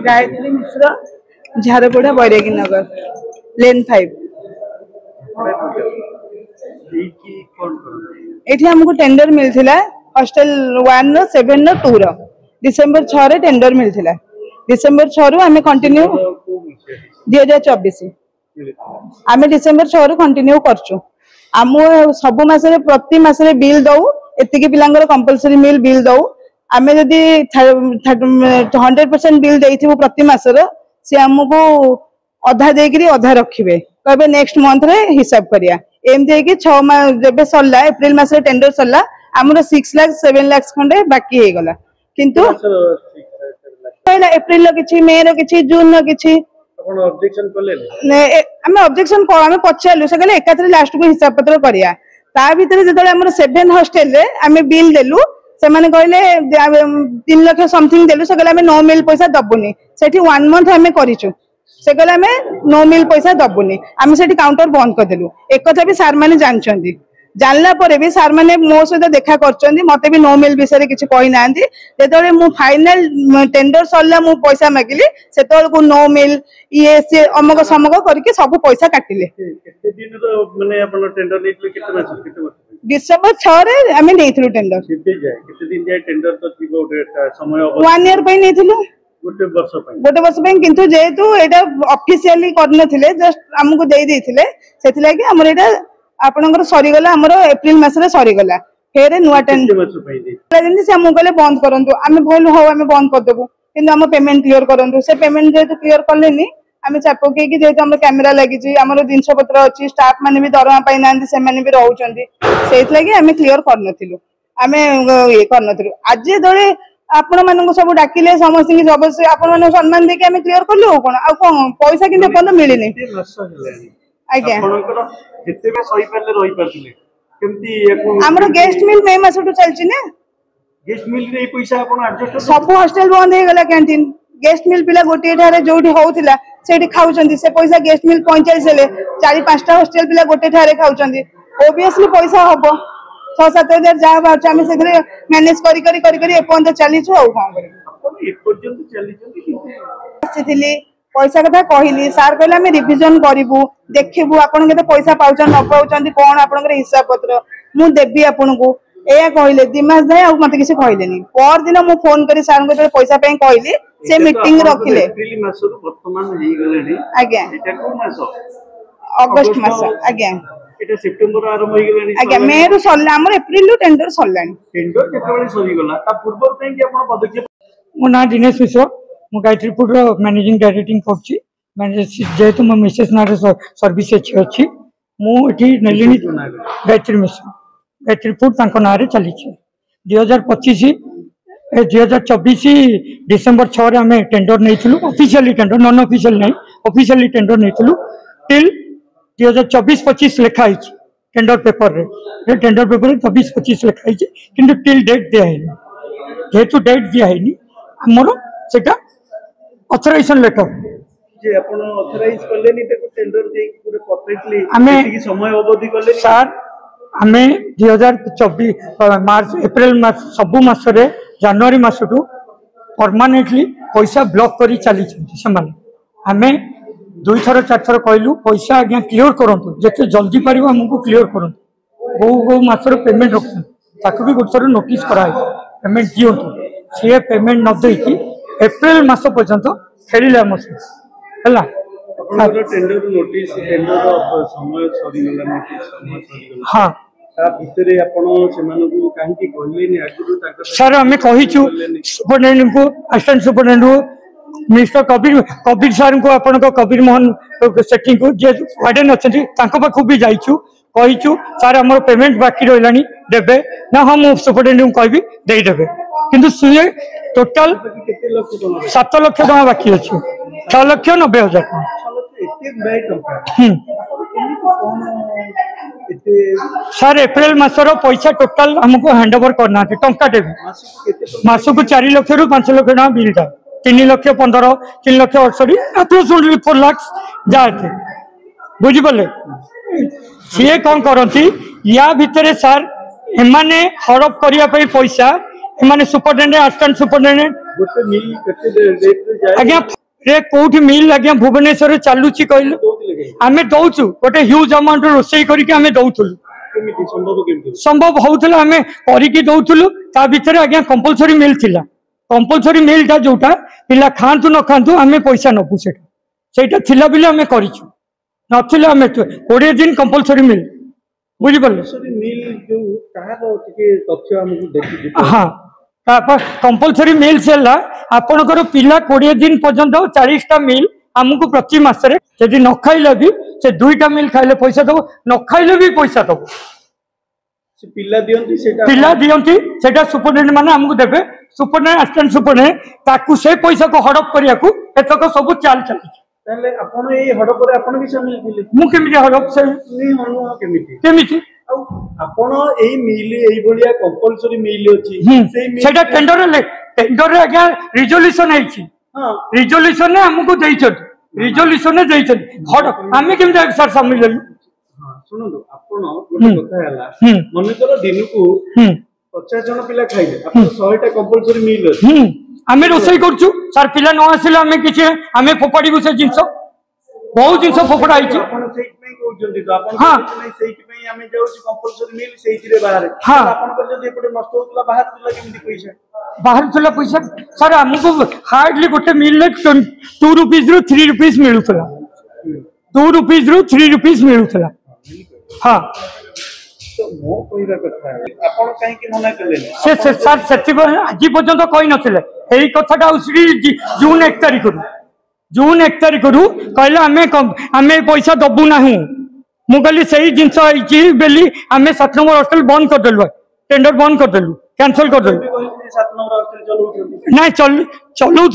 गायत्री मिश्र झारपड़ा बैरागी नगर लेन 5 ये हमको टेंडर मिलता हॉस्टल 1 रो 7 रो 2 रो डिसेंबर 6 रे टेंडर मिलता डिसेंबर 6 रु आम कंटिन्यू 2024 आम डिसेंबर 6 रु कंटिन्यू करचु आम सब मासरे प्रति मासरे बिल दऊ एतिकी पिलांगर कंपलसरी मिल बिल दऊ आम जदि 100% बिल देइथिबो प्रति मासर से हमको अधा देकरी अधा रखिबे कहबे नेक्स्ट मंथ रे हिसाब करिया एमते कि 6 मास जबे सरला एप्रिल मासरे टेंडर सरला हमरो 6 लाख 7 लाख खंडे बाकी हे गला किंतु पहला एप्रिल रो किछि मे रो किछि जून रो किछि अपन ऑब्जेक्शन करले ने हम ऑब्जेक्शन को हम पछालु से कहले एकाथरे लास्ट को हिसाब पत्र करिया ता भीतर जतले हमर 7 हॉस्टल रे हम बिल देलु से माने कहले 3 लाख समथिंग देलु से कहले हम नो मिल पैसा दबुनी सेठी 1 मंथ हम करिछु से कहले हम नो मिल पैसा दबुनी हम सेठी काउंटर बंद कर देलु एक कथा भी सार माने जानछंदी जानला परे भी सार माने मो सहित देखा करछंदी मते भी नो मिल विषय रे किछि कहि नांदी जेतले मु फाइनल टेंडर सरला मु पैसा मागिली सेतल को नो मिल ये से अमक समक करके सब पैसा काटिले केते दिन रो माने अपन टेंडर लेथले केते वर्ष डिसेंबर 6 रे हम नेथिलु टेंडर केते दिन जाय टेंडर तो थिबो समय 1 ईयर पे नेथिलु गोटे वर्ष किंतु जेहेतु एटा ऑफिशियली करनथिले जस्ट हमको दे देथिले सेथिला कि हमर एटा आपनकर सरी गला हमर एप्रिल मास रे सरी गला फेरे नुवा टेंडर जेंति से हमको कहले बंद करंतु आमे बोलु हो आमे बंद कर देबु किंतु हम पेमेंट क्लियर करंतु से पेमेंट जेहेतु क्लियर करलेनी आमे चापके कि जेहेतु हमर कैमरा लागि छी हमर जिंस पत्र अछि स्टाफ माने भी दरमा पाइ नांदी से माने भी रहउचंदी सेति लागि आमे क्लियर करनथिलु आमे ये करनथिलु आज दळे आपण मानको सब डाकिले समस्त की अवश्य आपण माने सम्मान देके हमें क्लियर करले हो कोन आ कोन पैसा किंतु पन मिली नै आज्ञा आपनकर जते बे सही परले रही परथिले केमती एको हमरो गेस्ट मिल मे मासटु चलछि ने गेस्ट मिल रे पैसा आपण एडजस्ट सब हॉस्टल बंद हे गला कैंटीन गेस्ट मिल पिला गोटे ठारे जोठी होउथिला सेठी खाउचंदी से पैसा गेस्ट मिल 45 ले 4-5टा हॉस्टल पिला गोटे ठारे खाउचंदी ओबियसली पैसा हबो 6-7 हजार जा आम से मैनेज करी करी करी करी एपन चली छु आ कोन करी एक पर्यंत चली चली पैसा कथा कहली सार कहले हम रिविजन करिवु देखिबु आपन केते पैसा पाउचन न पाउचंदी कोन आपन हिसाब पत्र मु देबी आपन को एया कहले 2 मास जाय आ मते किसी कहलेनी पर दिन मु फोन करी सार को पैसा पे कहली से मीटिंग रखिले एप्रिल मास रो वर्तमान हेई गलेनी आज्ञा एटा कोन मास अगस्त मास आज्ञा एटा सितंबर आरंभ होई गलेनी आज्ञा मे रो सरला हमर एप्रिल रो टेंडर सरलानी टेंडर केतेबेले सरी गला ता पूर्व पे कि आपण पदक्षेप मो ना दिनेश मिश्र मु गायत्रीपुर रो मैनेजिंग डायरेक्टिंग करछि मैनेज जेतु म मिसेस ना सर्विस अछि मु एठी नलिनी गायत्री मिश्र गायत्रीपुर तांको ना रे चली छी 2025 2024 डिसेंबर 6 रे हमें टेंडर नैथिलु ऑफिशियली टेंडर नॉन ऑफिशियल नहीं ऑफिशियली टेंडर नैथिलु टिल 2024-25 लिखा है टेंडर पेपर रे टेंडर पेपर 24-25 लिखा है किंतु टिल डेट दिया है जेतु डेट दिया है हमरो सेटा ऑथराइजेशन लेटर जे अपन ऑथराइज करलेनी ते टेंडर दे पूरे परफेक्टली हमें की समय अवधि करलेनी सर हमें 2024 मार्च एप्रिल मास सब मास रे जनवरी मास टू परमानेंटली पैसा ब्लॉक करी चली से हमें 2 थर 4 थर कहलु पैसा आज्ञा क्लियर करंतु जते जल्दी पारिबो हमको क्लियर करंतु बहु मासर पेमेंट रखु ताकू भी गोटे थर नोटिस करा पेमेंट दियंतु से पेमेंट न देकी एप्रिल मास पर्यंत खेलिले हमसे हला टेंडर नोटिस टेंडर समय सरी गला नोटिस समय सरी गला हां ता भितरे आपण सेमानकु काहे कि कहलेनी आगु ताक सर हमें कहिछु सुपरडेंट को assistant superintendent mister Kabir sir को आपण को कबीर मोहन सेठी को जे वार्डन अछंती तांको पाखु भी जाइछु कहिछु सर हमर पेमेंट बाकी रहलानी देबे ना हम सुपरडेंट को कहबी दे देबे किंतु सुए टोटल 7 लाख टका बाकी अछि 6,90,000 सर एप्रिल मासर पैसा टोटल हमको हैंड ओवर करना टंका देवी मासक 4 लाख रु 5 लाख टका बिल था 3 लाख 15 3 लाख 68 अप्रोक्सिमेटली 4 लाख जाते बुझी पले सी कौन करती या भितर सर एमाने हड़प करने पैसा एमाने सुपरटेंडेंट असिस्टेंट सुपरटेंडेंट गोटे मिल केते रेट रे जाय आज्ञा रे कोठी मिल आज्ञा भुवनेश्वर चालुची कहले आमे दउछु गोटे ह्यूज अमाउंट रोसई करके आमे दउथुलु केमिति संभव केमिति संभव होउतला आमे करिकी दउथुलु ता भीतर आज्ञा कंपलसरी मिल थिला कंपलसरी मिल ता जोटा पिला खांतु न खांतु आमे पैसा न पुसे सेटा थिला बिले आमे करिछु नथिला आमे 20 दिन कंपलसरी मिल बुझि पड़ले मिल जो तार टिके तथ्य हमकु देखि हां तापर कंपलसरी मिल सेला आपनकर पिला 20 दिन पर्यंत 40टा मिल हमकु प्रति मास रे यदि न खाइले भी से 2टा मिल खाइले पैसा दबो न खाइले भी पैसा दबो से पिला दियंती सेटा सुपरटेंडेंट माने हमकु देबे सुपरटेंडेंट असिस्टेंट सुपरटेंडेंट ताकू से पैसा को हड़प करिया को एतक सब चाल चली ताले आपण ए हड़प रे आपण भी शामिल थिले मु केमिति हड़प से नहीं हनु केमिति केमिति आपण एई मिल एई भलिया कंपलसरी मिल अछि सेई मिल सेटा टेंडर रे आज्ञा रिजोल्यूशन आइछि हां रिजोल्यूशन ने हमकु देइछत रिजोल्यूशन ने देइछत हड़प आमे केमिति सर शामिल लेलु हां सुनंदो आपण गोटे कथा हला मन कर दिन को 50 जन पिला खाइले आपण 100 टा कंपलसरी मिल अछि आमे रोसई करछु सर पिला न आसिले आमे किछि आमे फोपाडीबु से जिंस बहुत जिंस फोपडा आइछि आपण सेट में कहउछन्ती तो आपण नहीं सेट में आमे जाउछि कंपलसरी मिल सेट रे बाहर आपण कर जदी एपटे नष्ट होतला बाहर तुला केमिति पैसा बाहर तुला पैसा सर हमको हार्डली गोटे मिल ले 2 रुपीस रो 3 रुपीस मिलुतला 2 रुपीस रो 3 रुपीस मिलुतला हां तो मो कहिरा कथा आपण काहे कि मना करले से सर सेति आज पर्यंत कहि नथिले एई कथाटा उसी जून 1 तारिख रु कहले आमे पैसा दबु नाही मु कहली सही जिंस आइछि बेली आमे 7 नंबर हॉस्टल बंद कर देलु टेंडर बंद कर देलु कैंसिल कर देलु 7 नंबर हॉस्टल चलउ नहीं चलउ